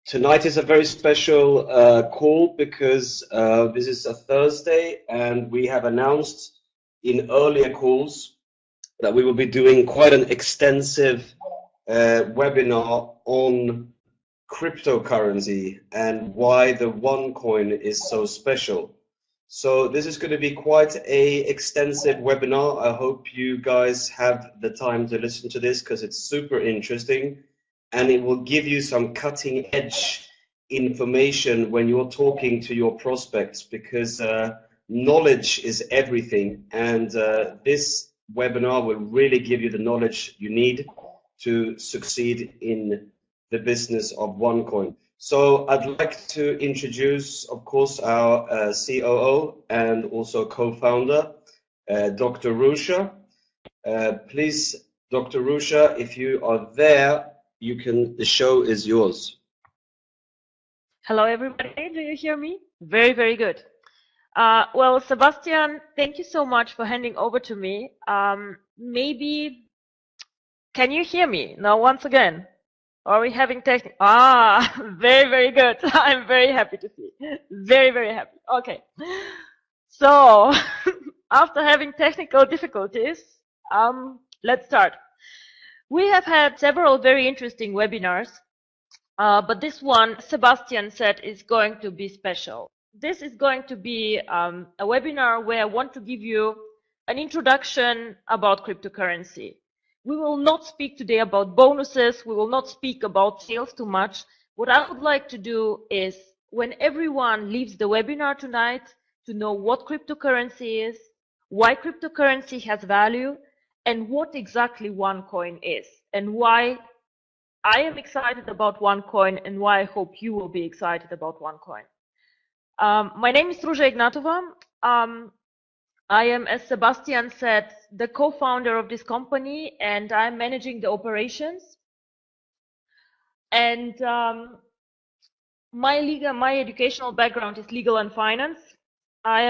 Tonight is a very special call because this is a Thursday and we have announced in earlier calls that we will be doing quite an extensive webinar on cryptocurrency and why the OneCoin is so special. So this is going to be quite a extensive webinar. I hope you guys have the time to listen to this because it's super interesting. And it will give you some cutting edge information when you're talking to your prospects, because knowledge is everything, and this webinar will really give you the knowledge you need to succeed in the business of OneCoin. So I'd like to introduce, of course, our COO and also co-founder, Dr. Rusha. Please, Dr. Rusha, if you are there, the show is yours. Hello, everybody. Do you hear me? Very, very good. Well, Sebastian, thank you so much for handing over to me. Maybe, can you hear me now once again? Are we having technical? Very, very good. I'm very happy to see. Very, very happy. Okay. So, after having technical difficulties, let's start. We have had several very interesting webinars, but this one, Sebastian said, is going to be special. This is going to be a webinar where I want to give you an introduction about cryptocurrency. We will not speak today about bonuses. We will not speak about sales too much. What I would like to do is, when everyone leaves the webinar tonight, to know what cryptocurrency is, why cryptocurrency has value, and what exactly OneCoin is, and why I am excited about OneCoin, and why I hope you will be excited about OneCoin. My name is Ruža Ignatova. I am, as Sebastian said, the co-founder of this company, and I'm managing the operations. And my educational background is legal and finance. I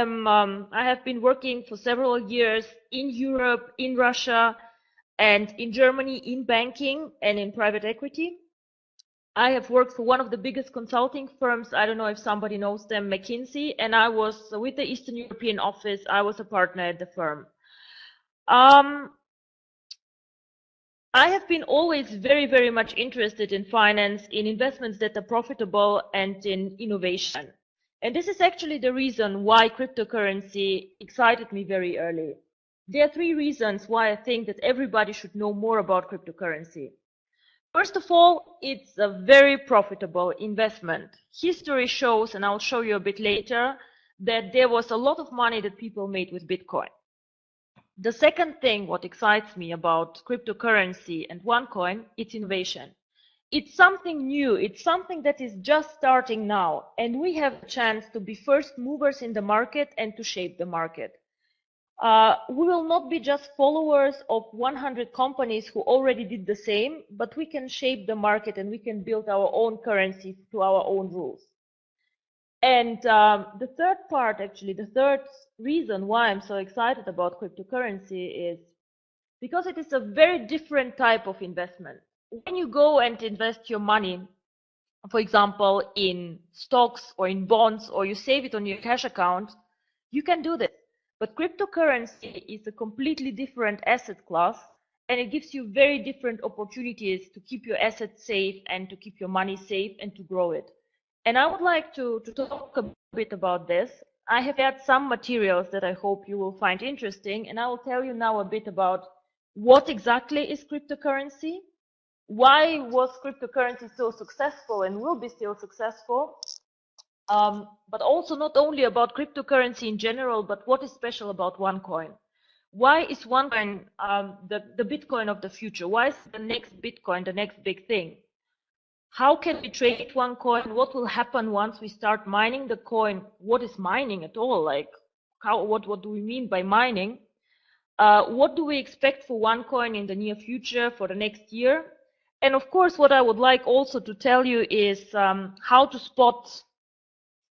have been working for several years in Europe, in Russia, and in Germany in banking and in private equity. I have worked for one of the biggest consulting firms. I don't know if somebody knows them, McKinsey, and I was with the Eastern European office. I was a partner at the firm. I have been always very, very much interested in finance, in investments that are profitable, and in innovation. And this is actually the reason why cryptocurrency excited me very early. There are three reasons why I think that everybody should know more about cryptocurrency. First of all, it's a very profitable investment. History shows, and I'll show you a bit later, that there was a lot of money that people made with Bitcoin. The second thing what excites me about cryptocurrency and OneCoin, it's innovation. It's something new, it's something that is just starting now, and we have a chance to be first movers in the market and to shape the market. We will not be just followers of 100 companies who already did the same, but we can shape the market and we can build our own currency to our own rules. And the third part, actually, the third reason why I'm so excited about cryptocurrency is because it is a very different type of investment. When you go and invest your money, for example, in stocks or in bonds, or you save it on your cash account, you can do this. But cryptocurrency is a completely different asset class, and it gives you very different opportunities to keep your assets safe and to keep your money safe and to grow it. And I would like to talk a bit about this. I have had some materials that I hope you will find interesting, and I will tell you now a bit about what exactly is cryptocurrency, why was cryptocurrency so successful and will be still successful, but also not only about cryptocurrency in general, but what is special about OneCoin. Why is OneCoin the Bitcoin of the future? Why is the next Bitcoin the next big thing? How can we trade OneCoin? What will happen once we start mining the coin? What is mining at all? Like, what do we mean by mining? What do we expect for OneCoin in the near future, for the next year? And of course, what I would like also to tell you is how to spot,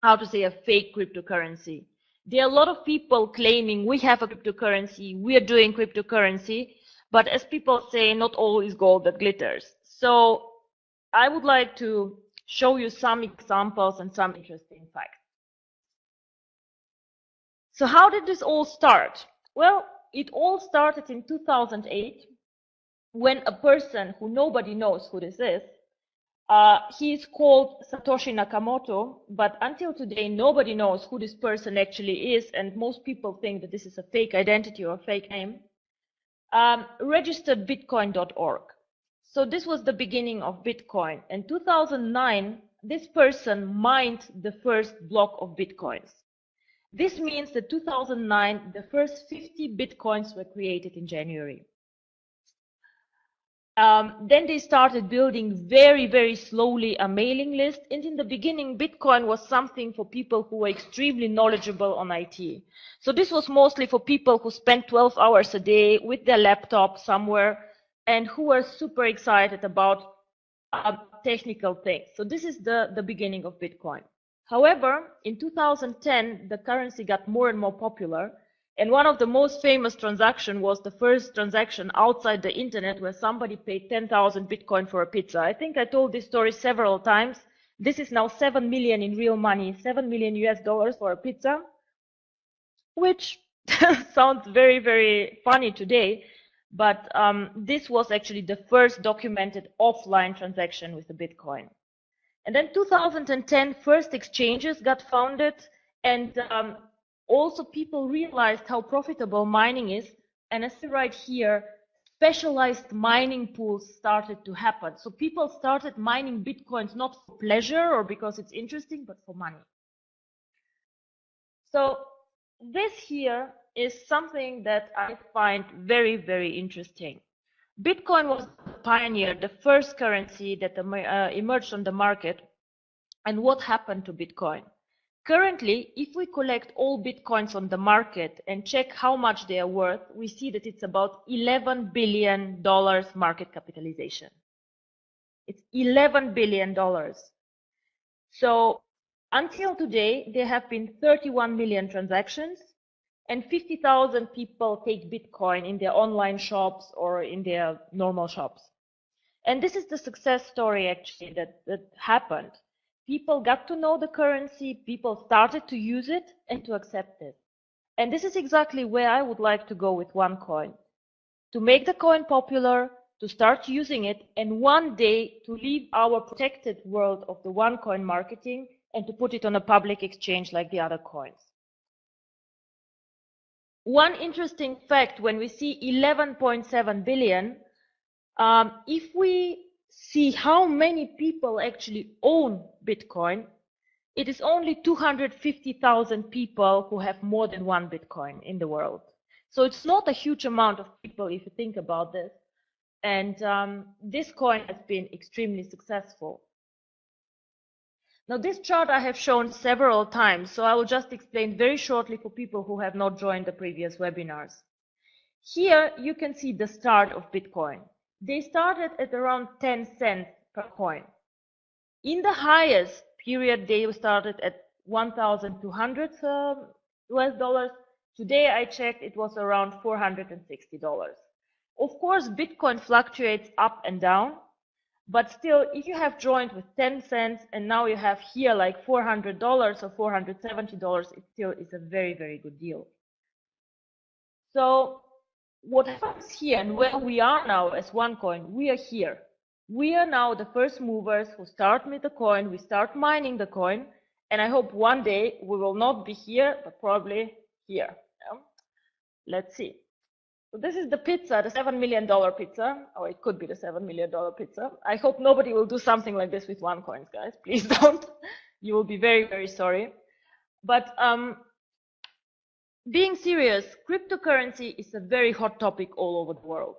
how to say, a fake cryptocurrency. There are a lot of people claiming we have a cryptocurrency, we are doing cryptocurrency, but as people say, not all is gold that glitters. So I would like to show you some examples and some interesting facts. So how did this all start? Well, it all started in 2008 when a person who nobody knows who this is, he is called Satoshi Nakamoto, but until today nobody knows who this person actually is, and most people think that this is a fake identity or a fake name, registered Bitcoin.org. So this was the beginning of Bitcoin. In 2009, this person mined the first block of Bitcoins. This means that 2009, the first 50 Bitcoins were created in January. Then they started building very, very slowly a mailing list. And in the beginning, Bitcoin was something for people who were extremely knowledgeable on IT. So this was mostly for people who spent 12 hours a day with their laptop somewhere and who were super excited about technical things. So this is the beginning of Bitcoin. However, in 2010, the currency got more and more popular. And one of the most famous transactions was the first transaction outside the internet where somebody paid 10,000 Bitcoin for a pizza. I think I told this story several times. This is now 7 million in real money, 7 million US dollars for a pizza, which sounds very, very funny today. But this was actually the first documented offline transaction with the Bitcoin. And then 2010, first exchanges got founded, and also people realized how profitable mining is. And as you write here, specialized mining pools started to happen. So people started mining Bitcoins not for pleasure or because it's interesting, but for money. So this here is something that I find very, very interesting. Bitcoin was the pioneer, the first currency that emerged on the market. And what happened to Bitcoin? Currently, if we collect all Bitcoins on the market and check how much they are worth, we see that it's about $11 billion market capitalization. It's $11 billion. So until today, there have been 31 million transactions, and 50,000 people take Bitcoin in their online shops or in their normal shops. And this is the success story actually that happened. People got to know the currency, people started to use it and to accept it. And this is exactly where I would like to go with OneCoin. To make the coin popular, to start using it, and one day to leave our protected world of the OneCoin marketing and to put it on a public exchange like the other coins. One interesting fact, when we see 11.7 billion, if we see how many people actually own Bitcoin, it is only 250,000 people who have more than one Bitcoin in the world. So it's not a huge amount of people if you think about this. And this coin has been extremely successful. Now this chart I have shown several times, so I will just explain very shortly for people who have not joined the previous webinars. Here you can see the start of Bitcoin. They started at around 10 cents per coin. In the highest period, they started at 1,200 US dollars. Today I checked, it was around $460. Of course, Bitcoin fluctuates up and down, but still, if you have joined with 10 cents and now you have here like $400 or $470, it still is a very, very good deal. So what happens here and where we are now as OneCoin, we are here. We are now the first movers who start with the coin, we start mining the coin, and I hope one day we will not be here, but probably here. Yeah? Let's see. So this is the pizza, the $7 million pizza, or it could be the $7 million pizza. I hope nobody will do something like this with OneCoins, guys. Please don't. You will be very, very sorry. But being serious, cryptocurrency is a very hot topic all over the world.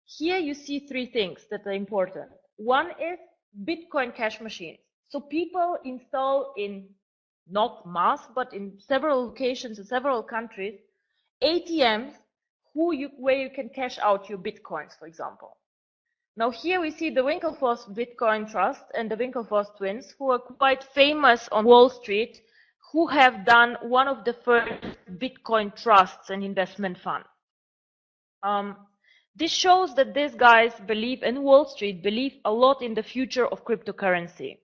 Here you see three things that are important. One is Bitcoin cash machines. So people install in not mass, but in several locations in several countries, ATMs where you can cash out your Bitcoins, for example. Now here we see the Winklevoss Bitcoin Trust and the Winklevoss twins, who are quite famous on Wall Street, who have done one of the first Bitcoin trusts and investment fund. This shows that these guys believe, and Wall Street believe a lot in the future of cryptocurrency.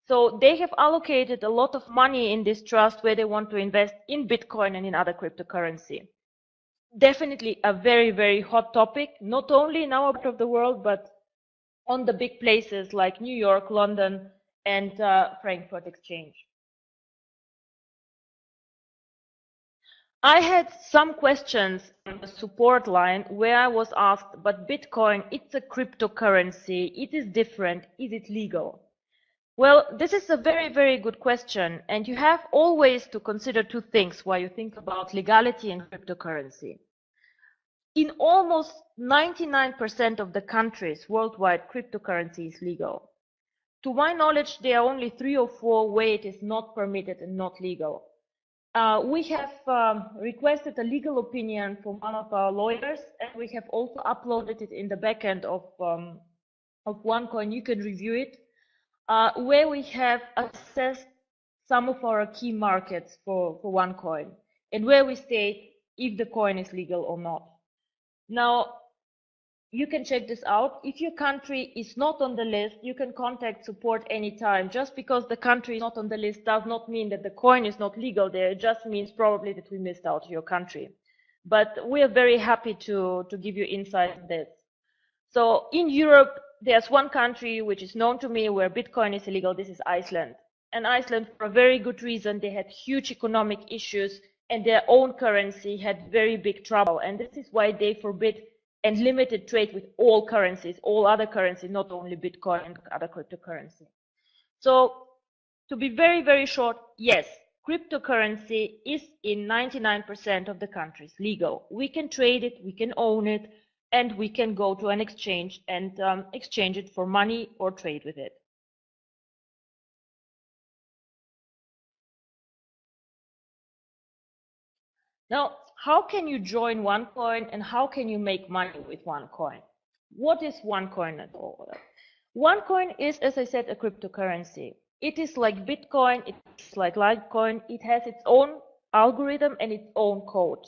So they have allocated a lot of money in this trust where they want to invest in Bitcoin and in other cryptocurrency. Definitely a very, very hot topic, not only in our part of the world, but on the big places like New York, London, and Frankfurt Exchange. I had some questions on the support line where I was asked, but Bitcoin, it's a cryptocurrency, it is different, is it legal? Well, this is a very, very good question, and you have always to consider two things while you think about legality and cryptocurrency. In almost 99% of the countries worldwide, cryptocurrency is legal. To my knowledge, there are only 3 or 4 where it is not permitted and not legal. We have requested a legal opinion from one of our lawyers, and we have also uploaded it in the backend of OneCoin. You can review it, where we have assessed some of our key markets for OneCoin, and where we state if the coin is legal or not. Now, you can check this out. If your country is not on the list, you can contact support anytime. Just because the country is not on the list does not mean that the coin is not legal there. It just means probably that we missed out your country. But we are very happy to give you insight on this. So in Europe, there's one country which is known to me where Bitcoin is illegal. This is Iceland. And Iceland, for a very good reason, they had huge economic issues and their own currency had very big trouble. And this is why they forbid and limited trade with all currencies, all other currencies, not only Bitcoin and other cryptocurrency. So to be very, very short, yes, cryptocurrency is in 99% of the countries legal. We can trade it, we can own it, and we can go to an exchange and exchange it for money or trade with it. Now, how can you join OneCoin and how can you make money with OneCoin? What is OneCoin at all? OneCoin is, as I said, a cryptocurrency. It is like Bitcoin, it's like Litecoin, it has its own algorithm and its own code.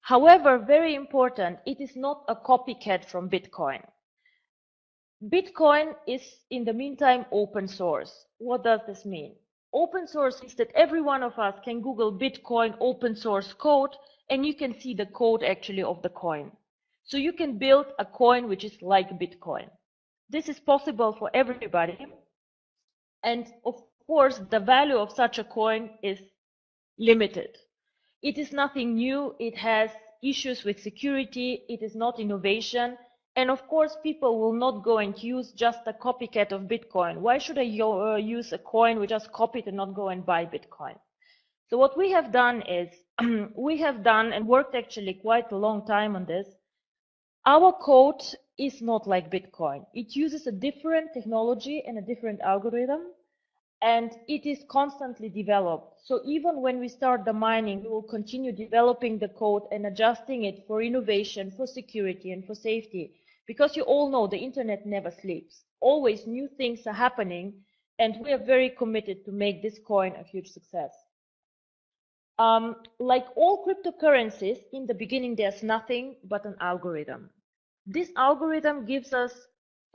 However, very important, it is not a copycat from Bitcoin. Bitcoin is, in the meantime, open source. What does this mean? Open source is that every one of us can Google Bitcoin open source code and you can see the code actually of the coin. So you can build a coin which is like Bitcoin. This is possible for everybody. And of course, the value of such a coin is limited. It is nothing new. It has issues with security. It is not innovation. And of course, people will not go and use just a copycat of Bitcoin. Why should I use a coin we just copied and not go and buy Bitcoin? So what we have done is, we have done and worked actually quite a long time on this. Our code is not like Bitcoin. It uses a different technology and a different algorithm, and it is constantly developed. So even when we start the mining, we will continue developing the code and adjusting it for innovation, for security, and for safety. Because you all know the internet never sleeps. Always new things are happening, and we are very committed to make this coin a huge success. Like all cryptocurrencies, in the beginning there's nothing but an algorithm. This algorithm gives us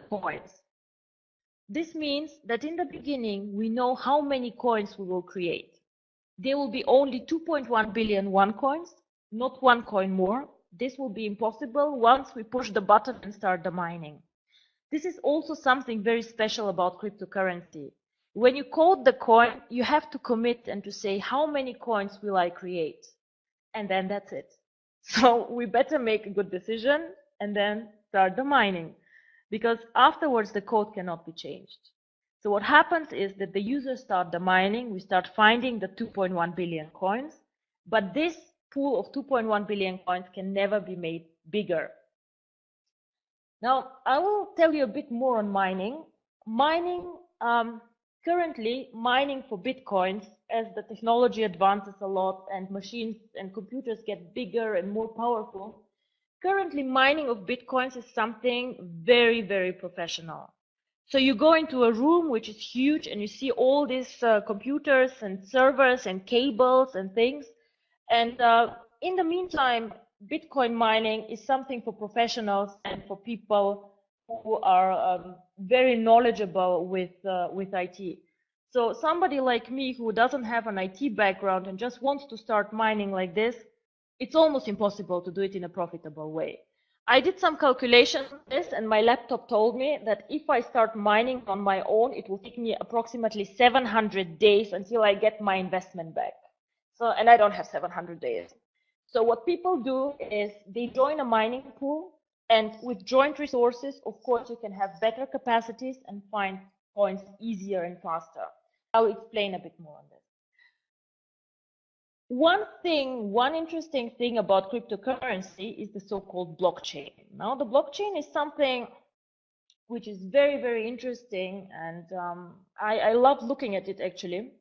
coins. This means that in the beginning we know how many coins we will create. There will be only 2.1 billion OneCoins, not one coin more. This will be impossible once we push the button and start the mining. This is also something very special about cryptocurrency. When you code the coin, you have to commit and to say how many coins will I create, and then that's it. So we better make a good decision and then start the mining, because afterwards the code cannot be changed. So what happens is that the users start the mining, we start finding the 2.1 billion coins, but this pool of 2.1 billion coins can never be made bigger. Now, I will tell you a bit more on mining. Currently, mining for Bitcoins, as the technology advances a lot and machines and computers get bigger and more powerful, currently mining of Bitcoins is something very, very professional. So you go into a room which is huge and you see all these computers and servers and cables and things. And in the meantime, Bitcoin mining is something for professionals and for people who are very knowledgeable with IT. So somebody like me who doesn't have an IT background and just wants to start mining like this, it's almost impossible to do it in a profitable way. I did some calculations on this, and my laptop told me that if I start mining on my own, it will take me approximately 700 days until I get my investment back. So, and I don't have 700 days. So what people do is they join a mining pool, and with joint resources, of course, you can have better capacities and find coins easier and faster. I'll explain a bit more on this. One interesting thing about cryptocurrency is the so-called blockchain. Now, the blockchain is something which is very, very interesting, and I love looking at it actually.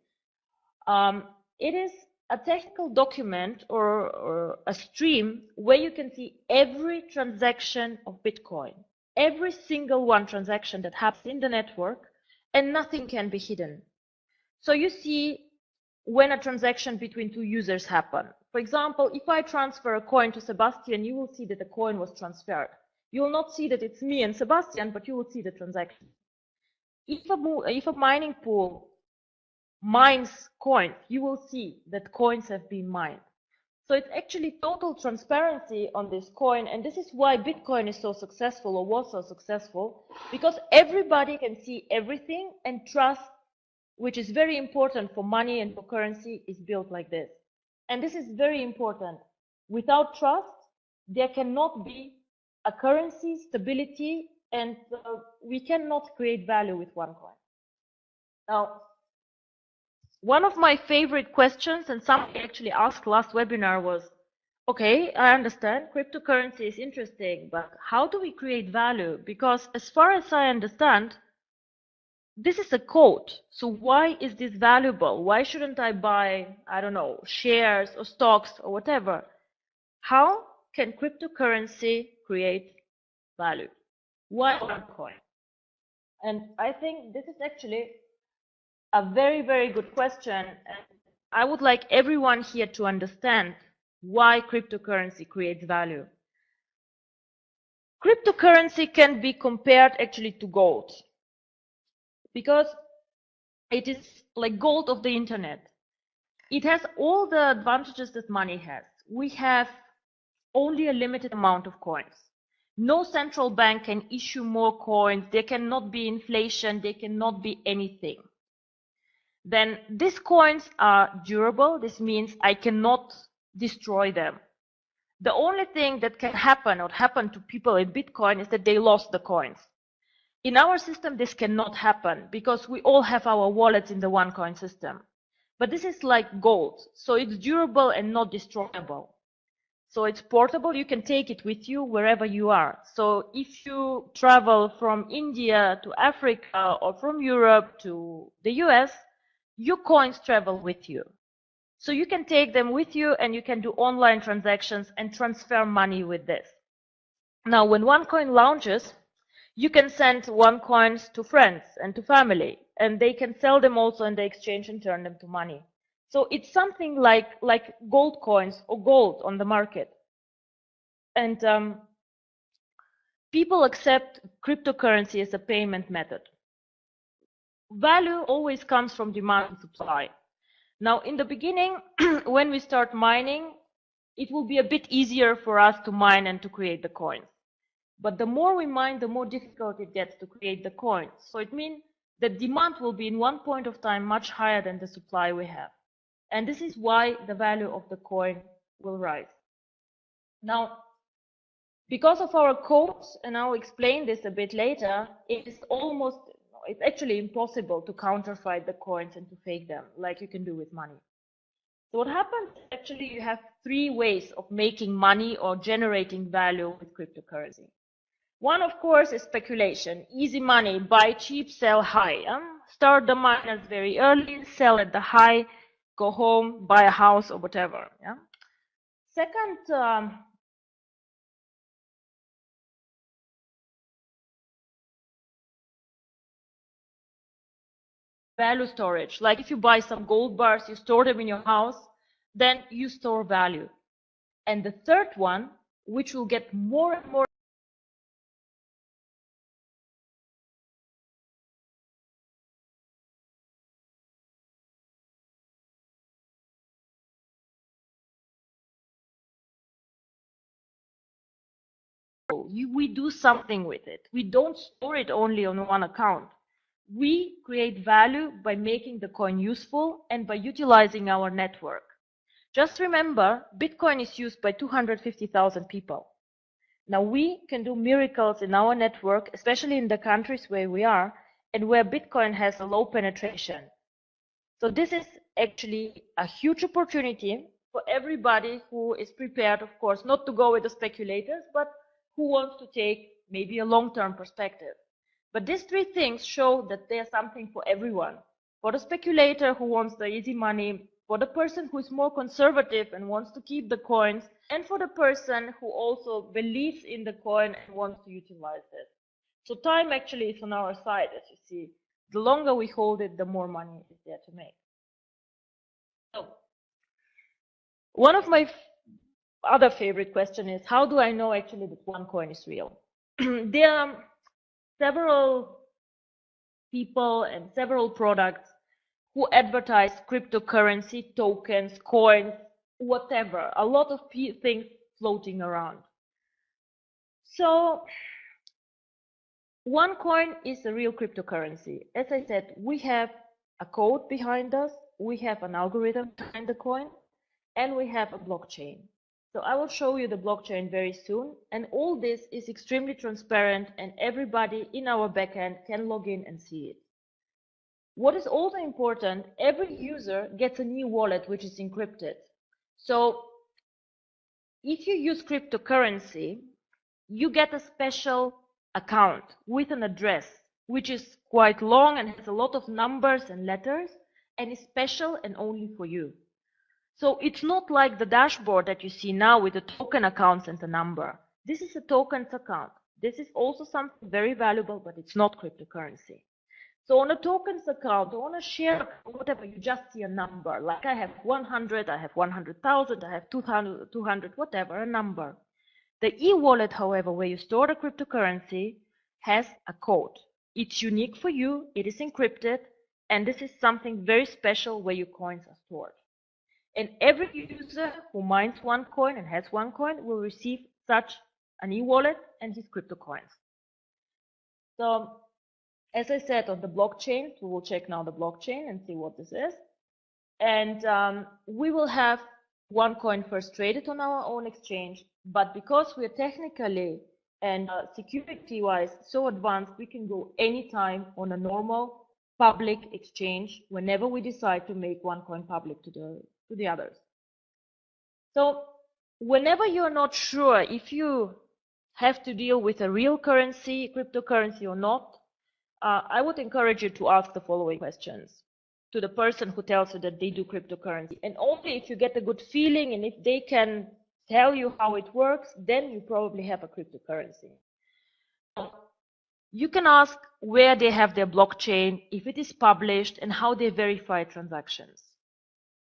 It is a technical document or a stream where you can see every transaction of Bitcoin, every single one transaction that happens in the network, and nothing can be hidden. So you see when a transaction between two users happen. For example, if I transfer a coin to Sebastian, you will see that the coin was transferred. You will not see that it's me and Sebastian, but you will see the transaction. If a mining pool mines coins, you will see that coins have been mined. So it's actually total transparency on this coin, and this is why Bitcoin is so successful, or was so successful, because everybody can see everything, and trust, which is very important for money and for currency, is built like this. And this is very important. Without trust, there cannot be a currency stability, and we cannot create value with one coin. Now, one of my favorite questions, and somebody actually asked last webinar, was, okay, I understand cryptocurrency is interesting, but how do we create value? Because as far as I understand, this is a code. So why is this valuable? Why shouldn't I buy, I don't know, shares or stocks or whatever? How can cryptocurrency create value? Why OneCoin? And I think this is actually a very, very good question. And I would like everyone here to understand why cryptocurrency creates value. Cryptocurrency can be compared actually to gold, because it is like gold of the internet. It has all the advantages that money has. We have only a limited amount of coins. No central bank can issue more coins. There cannot be inflation. There cannot be anything. Then these coins are durable. This means I cannot destroy them. The only thing that can happen or happen to people in Bitcoin is that they lost the coins. In our system, this cannot happen because we all have our wallets in the OneCoin system. But this is like gold, so it's durable and not destroyable. So it's portable, you can take it with you wherever you are. So if you travel from India to Africa or from Europe to the US, your coins travel with you. So you can take them with you and you can do online transactions and transfer money with this. Now, when OneCoin launches, you can send OneCoins to friends and to family, and they can sell them also in the exchange and turn them to money. So it's something like gold coins or gold on the market. And people accept cryptocurrency as a payment method. Value always comes from demand and supply. Now, in the beginning, when we start mining, it will be a bit easier for us to mine and to create the coins. But the more we mine, the more difficult it gets to create the coins. So it means the demand will be in one point of time much higher than the supply we have. And this is why the value of the coin will rise. Now, because of our codes, and I'll explain this a bit later, it's actually impossible to counterfeit the coins and to fake them like you can do with money. So what happens, actually, you have three ways of making money or generating value with cryptocurrency. One, of course, is speculation. Easy money, buy cheap, sell high. Start the miners very early, sell at the high, go home, buy a house or whatever. Yeah? Second, value storage. Like if you buy some gold bars, you store them in your house, then you store value. And the third one, which will get more and more We do something with it. We don't store it only on one account. We create value by making the coin useful and by utilizing our network. Just remember, Bitcoin is used by 250,000 people. Now we can do miracles in our network, especially in the countries where we are and where Bitcoin has a low penetration. So this is actually a huge opportunity for everybody who is prepared, of course, not to go with the speculators, but who wants to take maybe a long-term perspective. But these three things show that there's something for everyone. For the speculator who wants the easy money, for the person who is more conservative and wants to keep the coins, and for the person who also believes in the coin and wants to utilize it. So time actually is on our side, as you see. The longer we hold it, the more money is there to make. So, one of my other favorite questions is, how do I know actually that OneCoin is real? There are several people and several products who advertise cryptocurrency, tokens, coins, whatever, a lot of things floating around. So OneCoin is a real cryptocurrency. As I said, we have a code behind us, we have an algorithm behind the coin, and we have a blockchain. So I will show you the blockchain very soon, and all this is extremely transparent and everybody in our backend can log in and see it. What is also important, every user gets a new wallet which is encrypted. So if you use cryptocurrency, you get a special account with an address which is quite long and has a lot of numbers and letters and is special and only for you. So it's not like the dashboard that you see now with the token accounts and the number. This is a tokens account. This is also something very valuable, but it's not cryptocurrency. So on a tokens account, or on a share, whatever, you just see a number. Like I have 100, I have 100,000, I have 200, whatever, a number. The e-wallet, however, where you store the cryptocurrency, has a code. It's unique for you, it is encrypted, and this is something very special where your coins are stored. And every user who mines OneCoin and has OneCoin will receive such an e-wallet and his crypto coins. So, as I said, on the blockchain, we will check now the blockchain and see what this is. And we will have OneCoin first traded on our own exchange, but because we are technically and security-wise so advanced, we can go anytime on a normal public exchange whenever we decide to make OneCoin public to the others. So whenever you're not sure if you have to deal with a real currency, cryptocurrency or not, I would encourage you to ask the following questions to the person who tells you that they do cryptocurrency. And only if you get a good feeling and if they can tell you how it works, then you probably have a cryptocurrency. You can ask where they have their blockchain, if it is published, and how they verify transactions.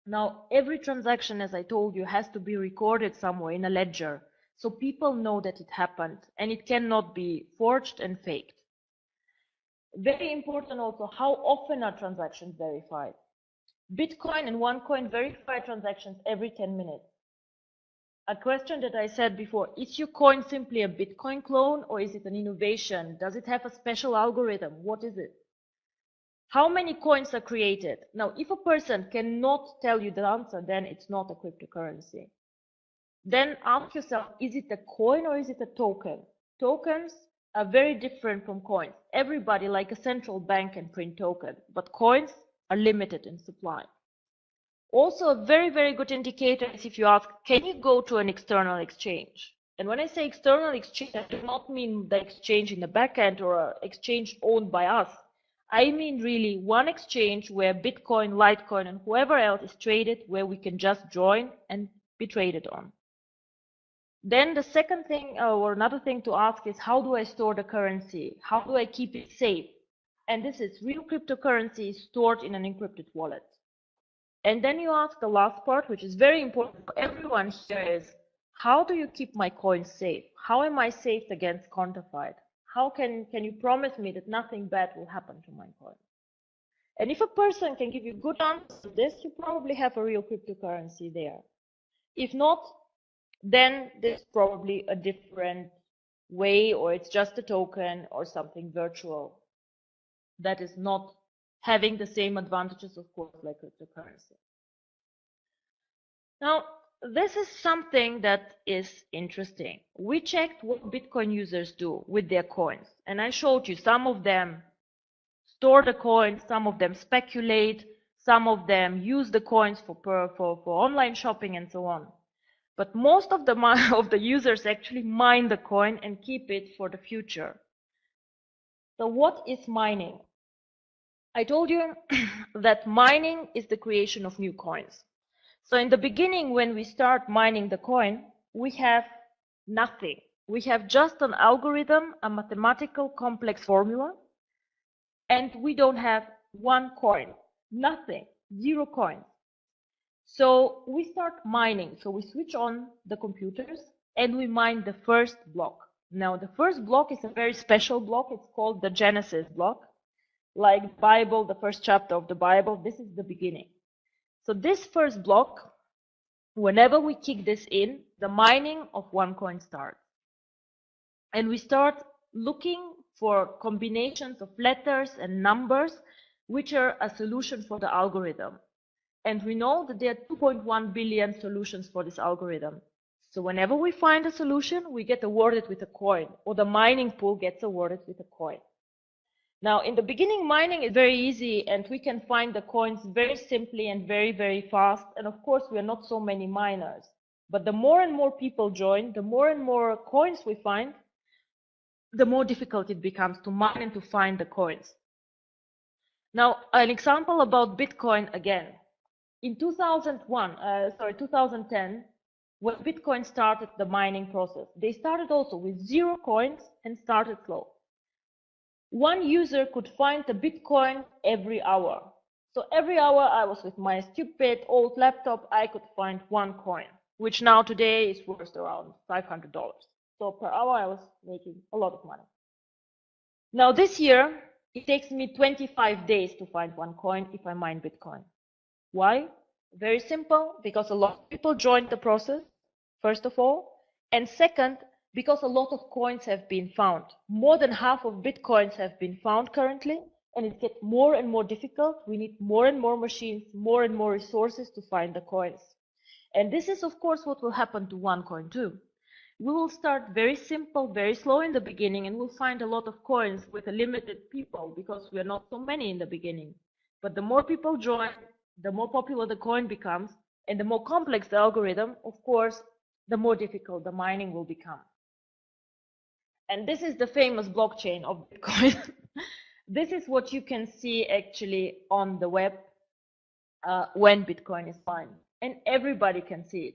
Now, every transaction, as I told you, has to be recorded somewhere in a ledger, so people know that it happened, and it cannot be forged and faked. Very important also, how often are transactions verified? Bitcoin and OneCoin verify transactions every 10 minutes. A question that I said before, is your coin simply a Bitcoin clone or is it an innovation? Does it have a special algorithm? What is it? How many coins are created? Now, if a person cannot tell you the answer, then it's not a cryptocurrency. Then ask yourself, is it a coin or is it a token? Tokens are very different from coins. Everybody, like a central bank, can print tokens, but coins are limited in supply. Also, a very, very good indicator is if you ask, can you go to an external exchange? And when I say external exchange, I do not mean the exchange in the backend or an exchange owned by us. I mean really one exchange where Bitcoin, Litecoin, and whoever else is traded, where we can just join and be traded on. Then the second thing, or another thing to ask is, how do I store the currency? How do I keep it safe? And this is real cryptocurrency is stored in an encrypted wallet. And then you ask the last part, which is very important for everyone here, is how do you keep my coins safe? How am I safe against counterfeit? How can you promise me that nothing bad will happen to my coin? And if a person can give you good answers to this, you probably have a real cryptocurrency there. If not, then there's probably a different way, or it's just a token or something virtual that is not having the same advantages, of course, like cryptocurrency. Now, this is something that is interesting. We checked what Bitcoin users do with their coins, and I showed you some of them store the coins, some of them speculate, some of them use the coins for online shopping and so on. But most of the users actually mine the coin and keep it for the future. So what is mining? I told you that mining is the creation of new coins. So in the beginning, when we start mining the coin, we have nothing. We have just an algorithm, a mathematical complex formula, and we don't have one coin, nothing, 0 coins. So we start mining. So we switch on the computers and we mine the first block. Now the first block is a very special block. It's called the Genesis block. Like Bible, the first chapter of the Bible, this is the beginning. So this first block, whenever we kick this in, the mining of OneCoin starts. And we start looking for combinations of letters and numbers, which are a solution for the algorithm. And we know that there are 2.1 billion solutions for this algorithm. So whenever we find a solution, we get awarded with a coin, or the mining pool gets awarded with a coin. Now, in the beginning, mining is very easy, and we can find the coins very simply and very, very fast. And of course, we are not so many miners. But the more and more people join, the more and more coins we find, the more difficult it becomes to mine and to find the coins. Now, an example about Bitcoin again. In 2010, when Bitcoin started the mining process, they started also with 0 coins and started slow. One user could find a Bitcoin every hour. So every hour I was with my stupid old laptop, I could find 1 coin, which now today is worth around $500. So per hour I was making a lot of money. Now this year, it takes me 25 days to find 1 coin if I mine Bitcoin. Why? Very simple, because a lot of people joined the process, first of all, and second, because a lot of coins have been found. More than half of Bitcoins have been found currently, and it gets more and more difficult. We need more and more machines, more and more resources to find the coins. And this is, of course, what will happen to OneCoin too. We will start very simple, very slow in the beginning, and we'll find a lot of coins with a limited people, because we are not so many in the beginning. But the more people join, the more popular the coin becomes, and the more complex the algorithm, of course, the more difficult the mining will become. And this is the famous blockchain of Bitcoin. This is what you can see actually on the web when Bitcoin is mined, and everybody can see it.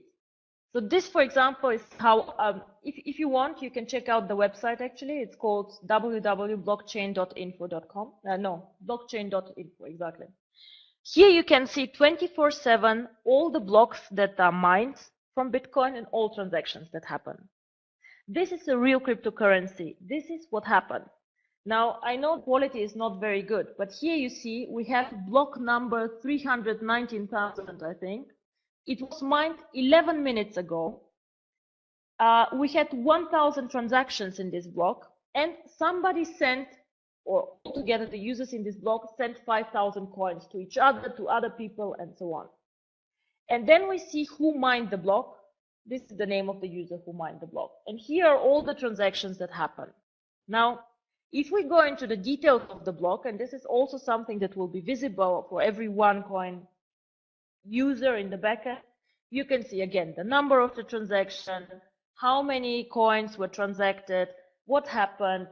So this, for example, is how, if you want, you can check out the website actually. It's called www.blockchain.info.com. No, blockchain.info, exactly. Here you can see 24/7 all the blocks that are mined from Bitcoin and all transactions that happen. This is a real cryptocurrency. This is what happened. Now, I know quality is not very good, but here you see we have block number 319,000, I think. It was mined 11 minutes ago. We had 1,000 transactions in this block, and somebody sent, or altogether the users in this block sent 5,000 coins to each other, to other people, and so on. And then we see who mined the block. This is the name of the user who mined the block. And here are all the transactions that happen. Now, if we go into the details of the block, and this is also something that will be visible for every OneCoin user in the backend, you can see again the number of the transaction, how many coins were transacted, what happened,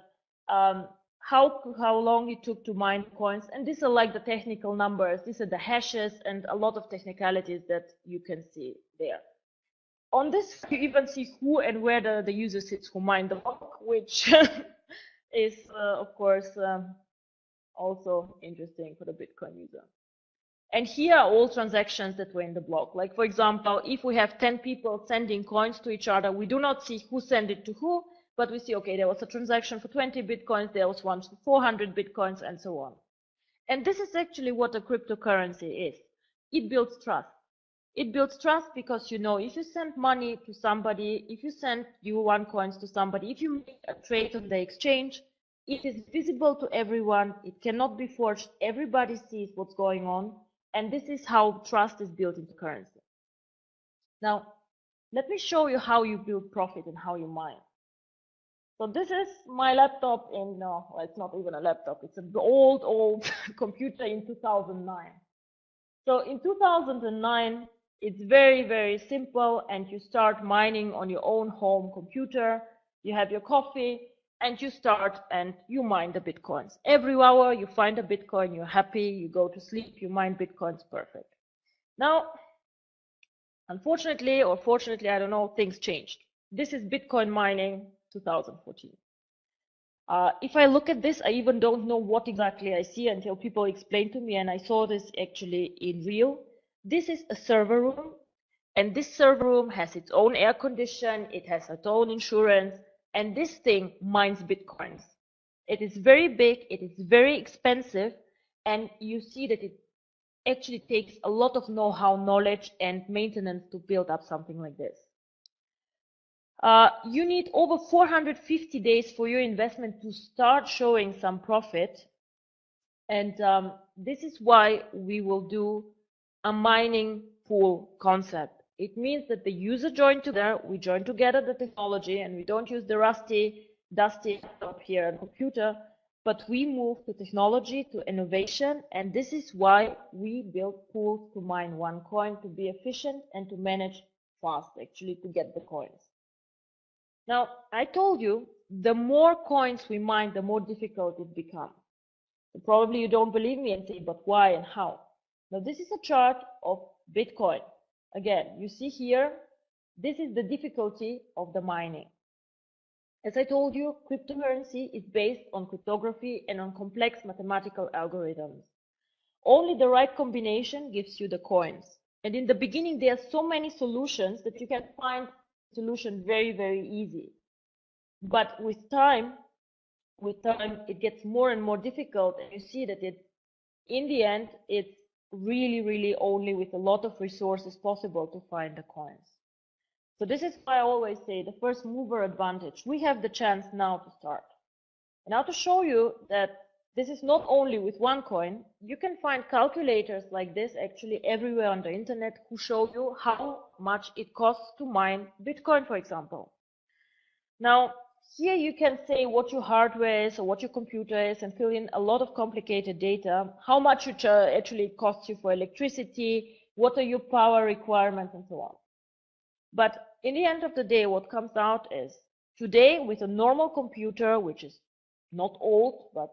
how long it took to mine coins, and these are like the technical numbers. These are the hashes and a lot of technicalities that you can see there. On this, you even see who and where the user sits who mined the block, which is, of course, also interesting for the Bitcoin user. And here are all transactions that were in the block. Like, for example, if we have 10 people sending coins to each other, we do not see who sent it to who, but we see, okay, there was a transaction for 20 Bitcoins, there was one for 400 Bitcoins, and so on. And this is actually what a cryptocurrency is. It builds trust. It builds trust because you know if you send money to somebody, if you send U1 coins to somebody, if you make a trade on the exchange, it is visible to everyone. It cannot be forged. Everybody sees what's going on. And this is how trust is built into currency. Now, let me show you how you build profit and how you mine. So this is my laptop in, no, well, it's not even a laptop. It's an old computer in 2009. So in 2009, it's very, very simple, and you start mining on your own home computer. You have your coffee, and you start and you mine the Bitcoins. Every hour you find a Bitcoin, you're happy, you go to sleep, you mine Bitcoins, perfect. Now, unfortunately, or fortunately, I don't know, things changed. This is Bitcoin mining 2014. If I look at this, I even don't know what exactly I see until people explain to me, and I saw this actually in real. This is a server room, and this server room has its own air condition, it has its own insurance, and this thing mines Bitcoins. It is very big, it is very expensive, and you see that it actually takes a lot of know-how, knowledge, and maintenance to build up something like this. You need over 450 days for your investment to start showing some profit. And this is why we will do a mining pool concept. It means that the user join together, we join together the technology, and we don't use the rusty, dusty laptop here and computer, but we move the technology to innovation. And this is why we build pools to mine one coin, to be efficient and to manage fast, actually, to get the coins. Now, I told you, the more coins we mine, the more difficult it becomes. So probably you don't believe me and say, but why and how? Now, this is a chart of Bitcoin. Again, you see here, this is the difficulty of the mining. As I told you, cryptocurrency is based on cryptography and on complex mathematical algorithms. Only the right combination gives you the coins. And in the beginning, there are so many solutions that you can find a solution very, very easy. But with time, it gets more and more difficult, and you see that in the end, it's really, really only with a lot of resources possible to find the coins. So this is why I always say the first mover advantage. We have the chance now to start. And now to show you that this is not only with one coin, you can find calculators like this actually everywhere on the internet who show you how much it costs to mine Bitcoin, for example. Now, here you can say what your hardware is or what your computer is and fill in a lot of complicated data, how much it actually costs you for electricity, what are your power requirements, and so on. But in the end of the day, what comes out is today with a normal computer, which is not old, but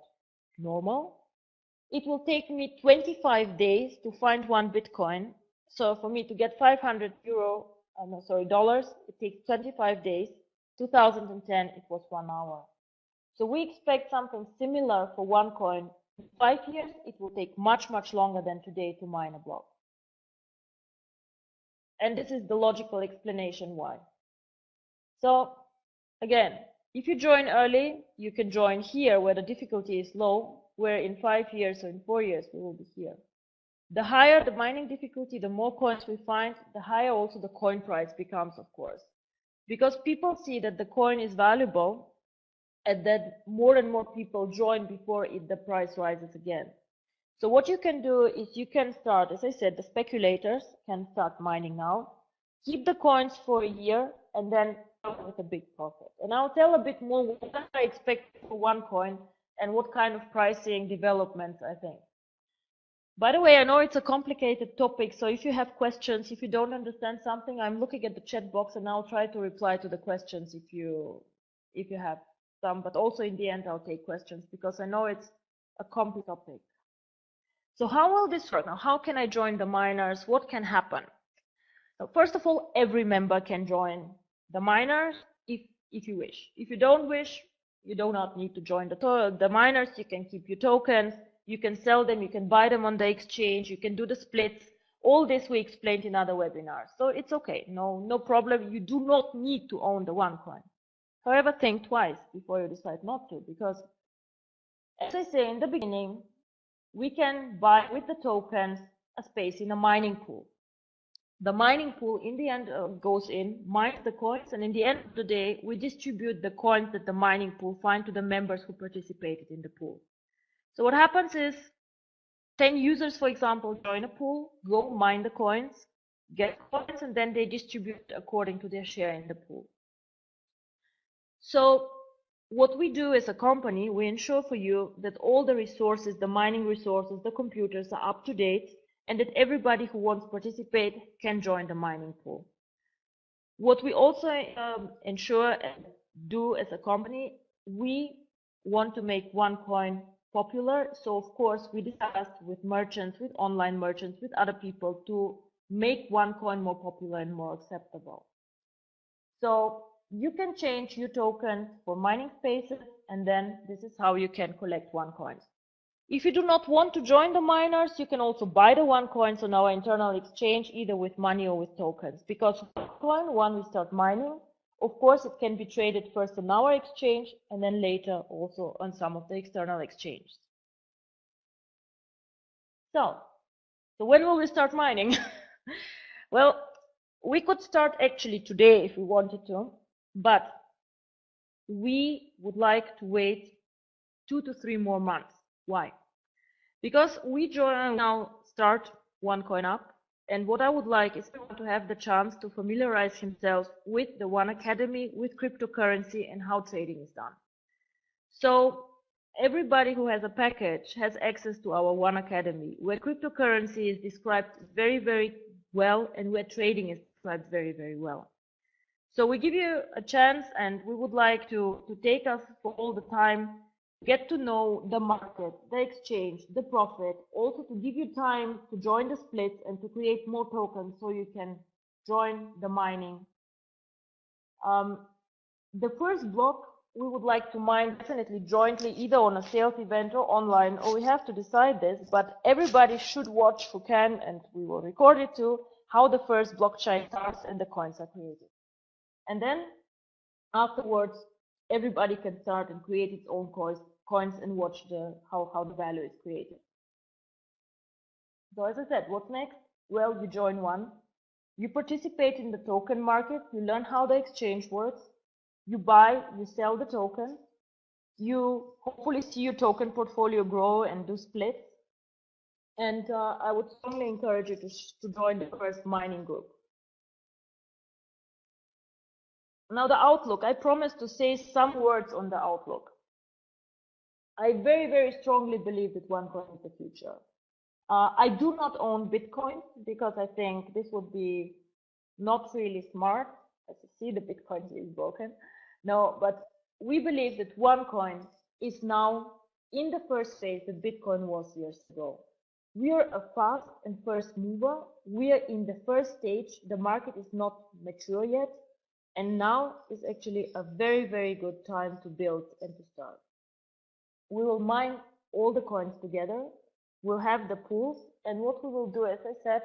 normal, it will take me 25 days to find one Bitcoin. So for me to get 500 dollars, it takes 25 days. 2010, it was 1 hour. So we expect something similar for one coin. In 5 years, it will take much, much longer than today to mine a block. And this is the logical explanation why. So again, if you join early, you can join here where the difficulty is low, where in 5 years or in 4 years, we will be here. The higher the mining difficulty, the more coins we find, the higher also the coin price becomes, of course. Because people see that the coin is valuable and that more and more people join before the price rises again. So what you can do is you can start, as I said, the speculators can start mining now, keep the coins for a year, and then start with a big profit. And I'll tell a bit more what I expect for one coin and what kind of pricing developments I think. By the way, I know it's a complicated topic, so if you have questions, if you don't understand something, I'm looking at the chat box and I'll try to reply to the questions if you have some, but also in the end I'll take questions because I know it's a complex topic. So how will this work? Now, how can I join the miners? What can happen? So first of all, every member can join the miners if you wish. If you don't wish, you do not need to join the miners. You can keep your tokens. You can sell them, you can buy them on the exchange, you can do the splits. All this we explained in other webinars. So it's okay, no problem. You do not need to own the OneCoin. However, think twice before you decide not to, because as I say in the beginning, we can buy with the tokens a space in a mining pool. The mining pool in the end goes in, mines the coins, and in the end of the day, we distribute the coins that the mining pool find to the members who participated in the pool. So what happens is 10 users, for example, join a pool, go mine the coins, get coins, and then they distribute according to their share in the pool. So what we do as a company, we ensure for you that all the resources, the mining resources, the computers are up to date, and that everybody who wants to participate can join the mining pool. What we also ensure and do as a company, we want to make OneCoin popular. So of course we discussed with merchants, with online merchants, with other people to make OneCoin more popular and more acceptable. So you can change your token for mining spaces, and then this is how you can collect OneCoins. If you do not want to join the miners, you can also buy the OneCoins on our internal exchange, either with money or with tokens. Because OneCoin, when we start mining, of course, it can be traded first on our exchange and then later also on some of the external exchanges. So when will we start mining? Well, we could start actually today if we wanted to, but we would like to wait 2 to 3 more months. Why? Because we now start OneCoin up, and what I would like is to have the chance to familiarize himself with the One Academy, with cryptocurrency and how trading is done. So everybody who has a package has access to our One Academy, where cryptocurrency is described very, very well and where trading is described very, very well. So we give you a chance, and we would like to take us for all the time, get to know the market, the exchange, the profit, also to give you time to join the splits and to create more tokens so you can join the mining. The first block we would like to mine definitely jointly, either on a sales event or online, or we have to decide this, but everybody should watch who can, and we will record it too, how the first blockchain starts and the coins are created. And then afterwards, everybody can start and create its own coins and watch how the value is created. So as I said, what's next? Well, you join one, you participate in the token market, you learn how the exchange works, you buy, you sell the token, you hopefully see your token portfolio grow and do splits. And I would strongly encourage you to join the first mining group. Now the outlook, I promised to say some words on the outlook. I very, very strongly believe that OneCoin is the future. I do not own Bitcoin because I think this would be not really smart. As you see, the Bitcoin is broken. No, but we believe that OneCoin is now in the first phase that Bitcoin was years ago. We are a fast and first mover. We are in the first stage. The market is not mature yet. And now is actually a very, very good time to build and to start. We will mine all the coins together. We'll have the pools. And what we will do, as I said,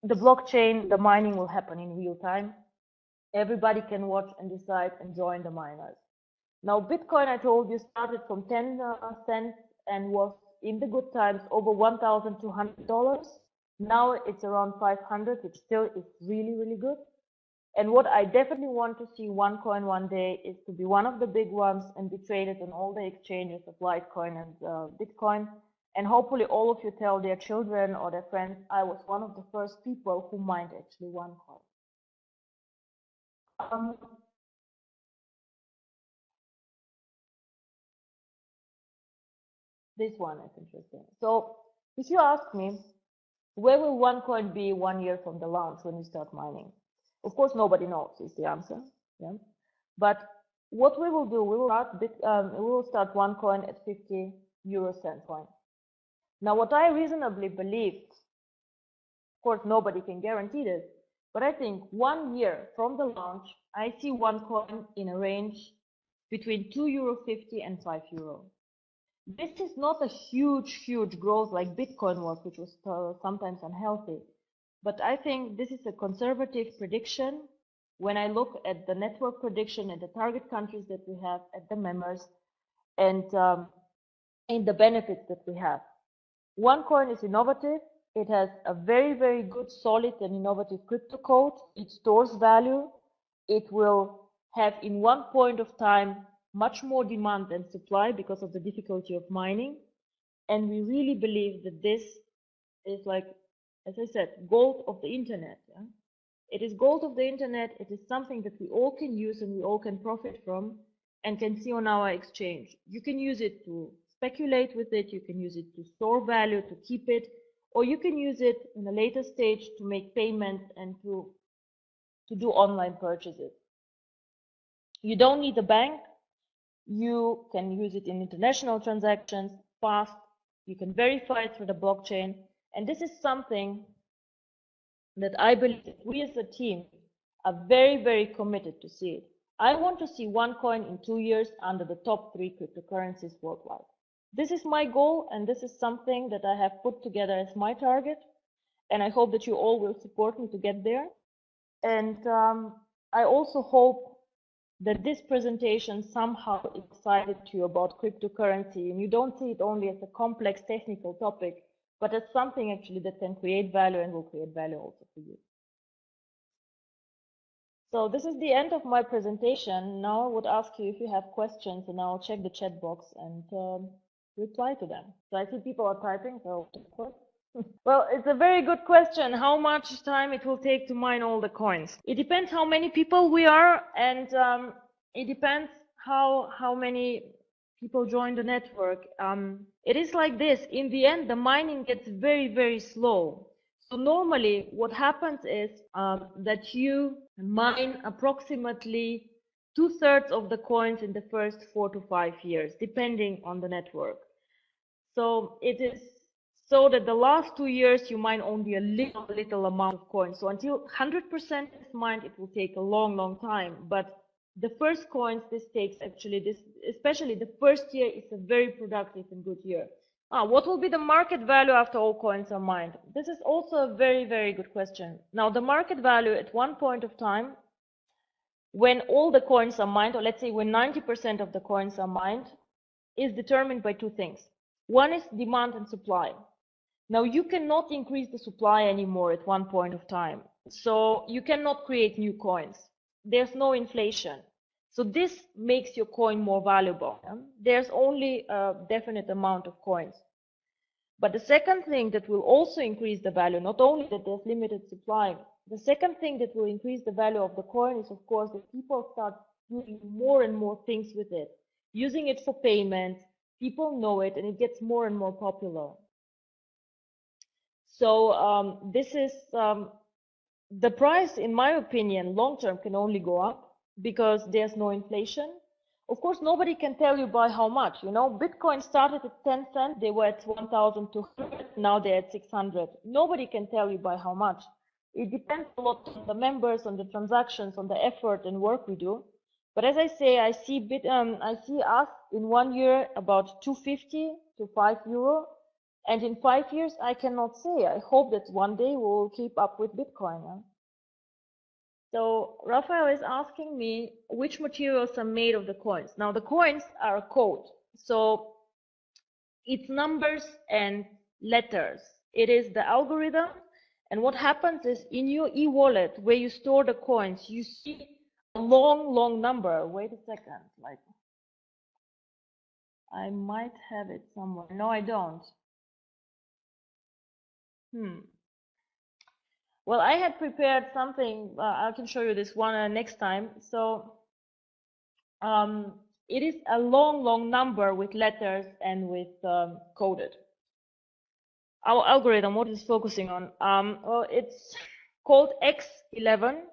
the blockchain, the mining will happen in real time. Everybody can watch and decide and join the miners. Now, Bitcoin, I told you, started from 10 cents and was in the good times over $1,200. Now it's around 500, which still is really, really good. And what I definitely want to see OneCoin one day is to be one of the big ones and be traded on all the exchanges of Litecoin and Bitcoin. And hopefully all of you tell their children or their friends, I was one of the first people who mined actually OneCoin. This one is interesting. So if you ask me, where will OneCoin be 1 year from the launch when we start mining? Of course, nobody knows is the answer. Yeah. But what we will do, we will start OneCoin at 50 euro cent coin. Now, what I reasonably believe, of course, nobody can guarantee this, but I think 1 year from the launch, I see OneCoin in a range between €2.50 and €5. This is not a huge growth like Bitcoin was, which was sometimes unhealthy. But I think this is a conservative prediction when I look at the network prediction and the target countries that we have at the members and in the benefits that we have. OneCoin is innovative. It has a very, very good, solid and innovative crypto code. It stores value. It will have in one point of time much more demand than supply because of the difficulty of mining. And we really believe that this is, like, as I said, gold of the internet. Yeah? It is gold of the internet. It is something that we all can use and we all can profit from and can see on our exchange. You can use it to speculate with it. You can use it to store value, to keep it, or you can use it in a later stage to make payments and to do online purchases. You don't need a bank. You can use it in international transactions, fast. You can verify it through the blockchain. And this is something that I believe that we as a team are very, very committed to see it. I want to see OneCoin in 2 years under the top 3 cryptocurrencies worldwide. This is my goal, and this is something that I have put together as my target. And I hope that you all will support me to get there. And I also hope that this presentation somehow excited you about cryptocurrency, and you don't see it only as a complex technical topic, but as something actually that can create value and will create value also for you. So this is the end of my presentation. Now I would ask you if you have questions, and I'll check the chat box and reply to them. So I see people are typing, so well, it's a very good question. How much time it will take to mine all the coins? It depends how many people we are, and it depends how many people join the network. It is like this. In the end, the mining gets very, very slow. So normally what happens is that you mine approximately 2/3 of the coins in the first 4 to 5 years, depending on the network. So it is so that the last 2 years you mine only a little amount of coins. So until 100% is mined, it will take a long, long time. But the first coins, this takes actually especially the first year is a very productive and good year. What will be the market value after all coins are mined? This is also a very, very good question. Now, the market value at one point of time, when all the coins are mined, or let's say when 90% of the coins are mined, is determined by 2 things. One is demand and supply. Now, you cannot increase the supply anymore at one point of time. So you cannot create new coins. There's no inflation. So this makes your coin more valuable. There's only a definite amount of coins. But the second thing that will also increase the value, not only that there's limited supply, the second thing that will increase the value of the coin is, of course, that people start doing more and more things with it, using it for payments. People know it, and it gets more and more popular. So this is the price, in my opinion, long term can only go up because there's no inflation. Of course, nobody can tell you by how much. You know, Bitcoin started at 10 cents, they were at 1,200, now they're at 600. Nobody can tell you by how much. It depends a lot on the members, on the transactions, on the effort and work we do. But as I say, I see us in 1 year about 250 to €5. And in 5 years, I cannot say. I hope that one day we'll keep up with Bitcoin. Yeah? So Raphael is asking me which materials are made of the coins. Now the coins are a code. So it's numbers and letters. It is the algorithm. And what happens is in your e-wallet where you store the coins, you see a long, long number. Wait a second. Like, I might have it somewhere. No, I don't. Well, I had prepared something. I can show you this one next time. So it is a long, long number with letters and with coded. Our algorithm, what is focusing on? Well, it's called X11.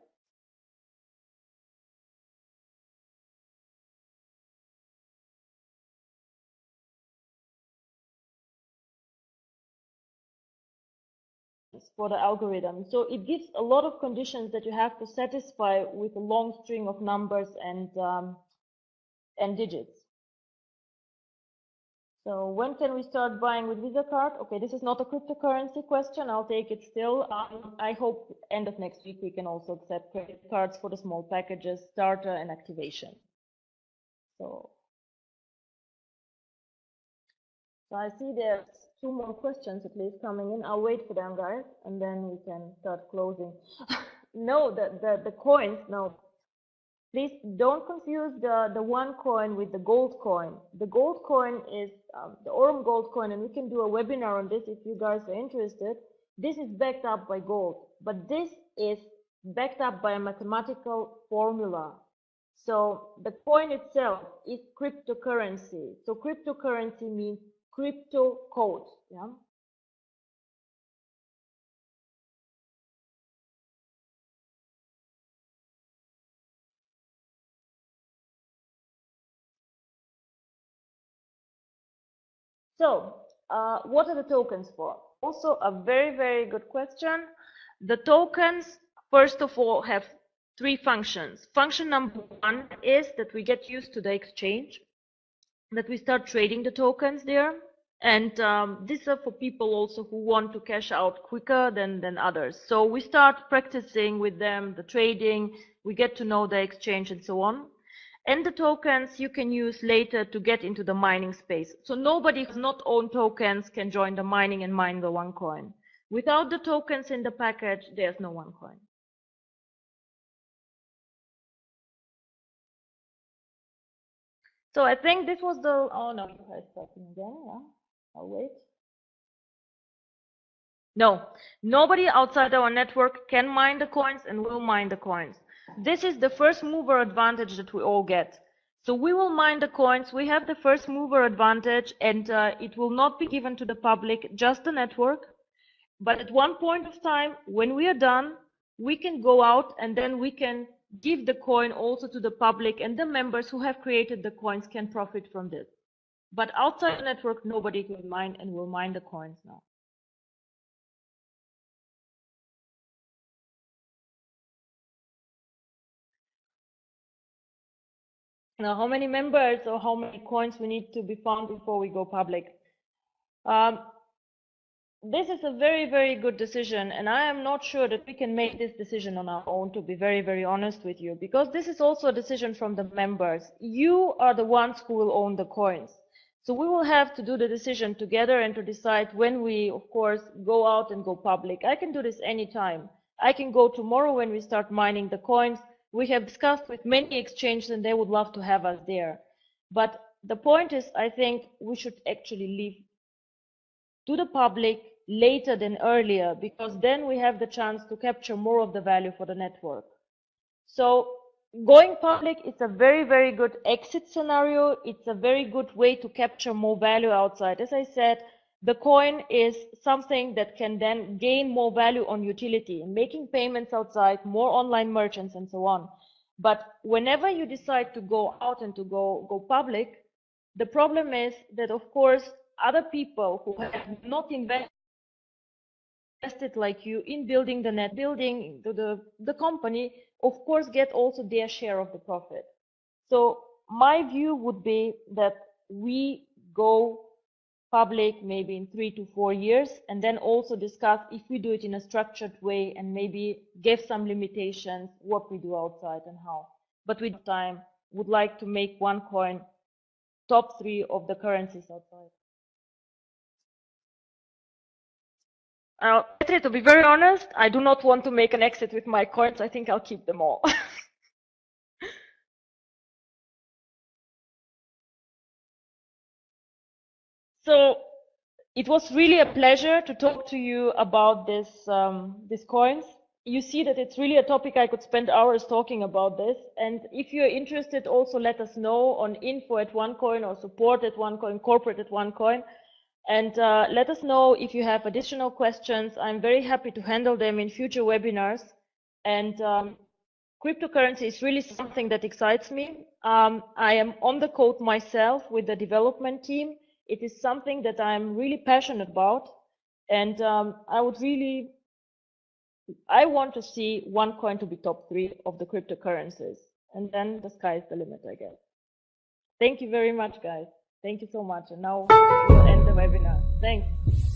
For the algorithm. So it gives a lot of conditions that you have to satisfy with a long string of numbers and digits. So when can we start buying with Visa card? Okay, this is not a cryptocurrency question. I'll take it still. I hope end of next week we can also accept credit cards for the small packages, starter and activation. So I see there's two more questions at least coming in. I'll wait for them, guys, and then we can start closing. No, the coins. No, please don't confuse the OneCoin with the gold coin. The gold coin is the Aurum gold coin, and we can do a webinar on this if you guys are interested. This is backed up by gold, but this is backed up by a mathematical formula. So the coin itself is cryptocurrency. So cryptocurrency means crypto code. Yeah. So what are the tokens for? Also a very, very good question. The tokens, first of all, have three functions. Function number one is that we get used to the exchange, that we start trading the tokens there. And these are for people also who want to cash out quicker than others. So we start practicing with them, the trading, we get to know the exchange and so on. And the tokens you can use later to get into the mining space. So nobody who does not own tokens can join the mining and mine the OneCoin. Without the tokens in the package, there's no OneCoin. So I think this was the, oh no, you guys talking again, yeah, I'll wait. No, nobody outside our network can mine the coins and will mine the coins. This is the first mover advantage that we all get. So we will mine the coins, we have the first mover advantage, and it will not be given to the public, just the network. But at one point of time, when we are done, we can go out and then we can give the coin also to the public, and the members who have created the coins can profit from this. But outside the network, nobody can mine and will mine the coins now. Now, how many members or how many coins we need to be found before we go public? This is a very, very good decision, and I am not sure that we can make this decision on our own, to be very, very honest with you, because this is also a decision from the members. You are the ones who will own the coins. So we will have to do the decision together and to decide when we, of course, go out and go public. I can do this anytime. I can go tomorrow when we start mining the coins. We have discussed with many exchanges and they would love to have us there. But the point is, I think we should actually leave to the public later than earlier, because then we have the chance to capture more of the value for the network. So going public is a very, very good exit scenario. It's a very good way to capture more value outside. As I said, the coin is something that can then gain more value on utility, making payments outside, more online merchants and so on. But whenever you decide to go out and to go public, the problem is that, of course, other people who have not invested like you in building the net, building the company, of course, get also their share of the profit. So my view would be that we go public maybe in 3 to 4 years, and then also discuss if we do it in a structured way and maybe give some limitations what we do outside and how. But with time, would like to make OneCoin top 3 of the currencies outside. Petri, to be very honest, I do not want to make an exit with my coins. I think I'll keep them all. So it was really a pleasure to talk to you about these coins. You see that it's really a topic I could spend hours talking about this. And if you're interested, also let us know on info@OneCoin or support@OneCoin, corporate@OneCoin. And let us know if you have additional questions. I'm very happy to handle them in future webinars. And cryptocurrency is really something that excites me. I am on the code myself with the development team. It is something that I'm really passionate about. And I want to see OneCoin to be top 3 of the cryptocurrencies. And then the sky is the limit, I guess. Thank you very much, guys. Thank you so much. And now we'll end the webinar. Thanks.